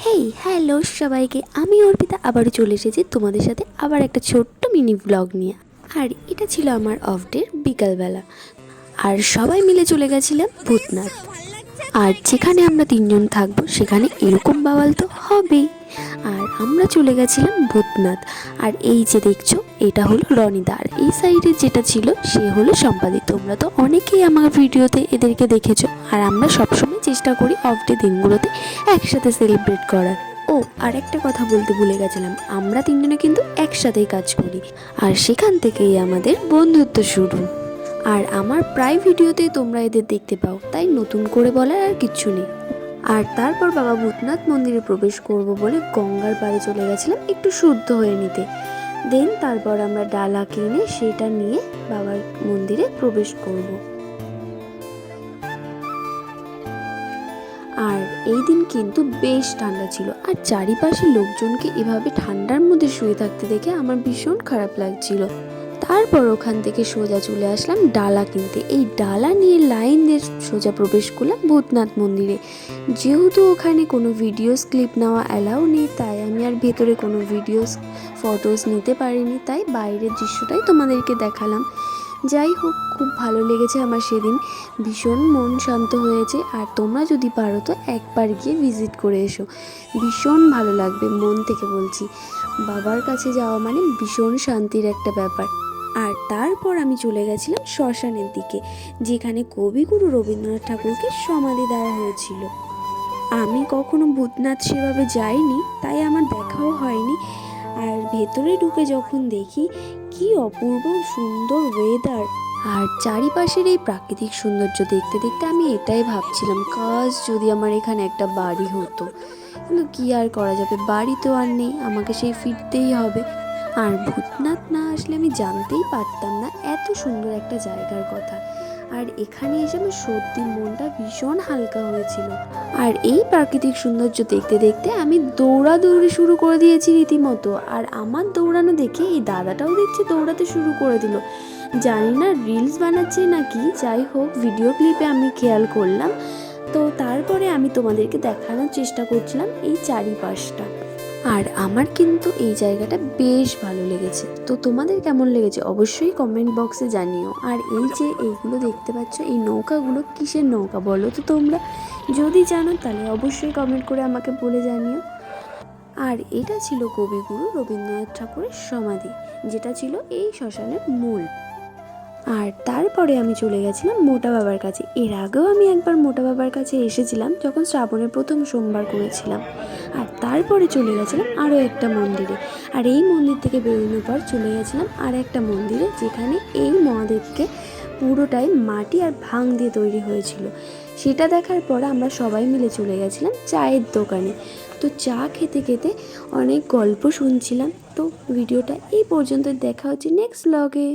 Hey hello সবাইকে, আমি অর্পিতা আবারও চলে এসেছি তোমাদের সাথে আবার একটা ছোট্ট মিনি ব্লগ নিয়ে। আর এটা ছিল আমার অফ ডে বিকালবেলা, আর সবাই মিলে চলে গেছিলাম ভূতনাথ। আর যেখানে আমরা তিনজন থাকবো সেখানে এরকম বাওয়াল তো হবেই। আর আমরা চলে গেছিলাম ভূতনাথ। আর এই যে দেখছো এটা হলো রনিদা, আর এই সাইডে যেটা ছিল সে হলো সম্পাদি। তোমরা তো অনেকেই আমার ভিডিওতে এদেরকে দেখেছো। আর আমরা সবসময় চেষ্টা করি অফ ডে দিনগুলোতে একসাথে সেলিব্রেট করার। ও আর একটা কথা বলতে ভুলে গেছিলাম, আমরা তিনজনে কিন্তু একসাথেই কাজ করি, আর সেখান থেকেই আমাদের বন্ধুত্ব শুরু। আর আমার প্রায় ভিডিওতে তোমরা এদের দেখতে পাও, তাই নতুন করে বলার আর কিচ্ছু নেই। আর তারপর বাবা ভূতনাথ মন্দিরে প্রবেশ করব বলে গঙ্গার পাড়ে চলে গেছিলাম একটু শুদ্ধ হয়ে নিতে। দেন তারপর আমরা ডালা কিনে সেটা নিয়ে বাবার মন্দিরে প্রবেশ করব। আর এই দিন কিন্তু বেশ ঠান্ডা ছিল, আর চারিপাশে লোকজনকে এভাবে ঠান্ডার মধ্যে শুয়ে থাকতে দেখে আমার ভীষণ খারাপ লাগছিল। তারপর ওখান থেকে সোজা চলে আসলাম ডালা কিনতে। এই ডালা নিয়ে লাইন দিয়ে সোজা প্রবেশ করলাম ভূতনাথ মন্দিরে। যেহেতু ওখানে কোনো ভিডিওস ক্লিপ নেওয়া অ্যালাউ নেই, তাই আমি আর ভেতরে কোনো ভিডিওস ফটোস নিতে পারিনি, তাই বাইরের দৃশ্যটাই তোমাদেরকে দেখালাম। যাই হোক, খুব ভালো লেগেছে আমার সেদিন, ভীষণ মন শান্ত হয়েছে। আর তোমরা যদি পারো তো একবার গিয়ে ভিজিট করে এসো, ভীষণ ভালো লাগবে, মন থেকে বলছি। বাবার কাছে যাওয়া মানে ভীষণ শান্তির একটা ব্যাপার। আর তারপর আমি চলে গেছিলাম শ্মশানের দিকে, যেখানে কবিগুরু রবীন্দ্রনাথ ঠাকুরকে সমাধি দেওয়া হয়েছিল। আমি কখনো ভূতনাথ সেভাবে যাইনি, তাই আমার দেখাও হয়নি। আর ভেতরে ঢুকে যখন দেখি কি অপূর্ব সুন্দর ওয়েদার, আর চারিপাশের এই প্রাকৃতিক সৌন্দর্য দেখতে দেখতে আমি এটাই ভাবছিলাম, কাজ যদি আমার এখানে একটা বাড়ি হতো। কিন্তু কি আর করা যাবে, বাড়ি তো আর নেই, আমাকে সেই ফিরতেই হবে। আর ভূতনাথ না আসলে আমি জানতেই পারতাম না এত সুন্দর একটা জায়গার কথা। আর এখানে এসে আমার সত্যি মনটা ভীষণ হালকা হয়েছিল। আর এই প্রাকৃতিক সৌন্দর্য দেখতে দেখতে আমি দৌড়াদৌড়ি শুরু করে দিয়েছি রীতিমতো। আর আমার দৌড়ানো দেখে এই দাদাটাও দেখছি দৌড়াতে শুরু করে দিল। জানি না রিলস বানাচ্ছে নাকি, যাই হোক ভিডিও ক্লিপে আমি খেয়াল করলাম। তো তারপরে আমি তোমাদেরকে দেখানোর চেষ্টা করছিলাম এই চারিপাশটা। আর আমার কিন্তু এই জায়গাটা বেশ ভালো লেগেছে। তো তোমাদের কেমন লেগেছে অবশ্যই কমেন্ট বক্সে জানিও। আর এই যে এইগুলো দেখতে পাচ্ছ, এই নৌকাগুলো কিসের নৌকা বলো তো তোমরা? যদি জানো তাহলে অবশ্যই কমেন্ট করে আমাকে বলে জানিও। আর এটা ছিল কবিগুরু রবীন্দ্রনাথ ঠাকুরের সমাধি, যেটা ছিল এই শ্মশানের মূল। আর তারপরে আমি চলে গেছিলাম মোটা বাবার কাছে। এর আগেও আমি একবার মোটা বাবার কাছে এসেছিলাম, যখন শ্রাবণের প্রথম সোমবার করেছিলাম। আর তারপরে চলে গেছিলাম আরও একটা মন্দিরে। আর এই মন্দির থেকে বেরোনোর পর চলে গেছিলাম আর একটা মন্দিরে, যেখানে এই মহাদেবকে পুরোটাই মাটি আর ভাং দিয়ে তৈরি হয়েছিল। সেটা দেখার পর আমরা সবাই মিলে চলে গেছিলাম চায়ের দোকানে। তো চা খেতে খেতে অনেক গল্প শুনছিলাম। তো ভিডিওটা এই পর্যন্ত, দেখা হচ্ছে নেক্সট ব্লগে।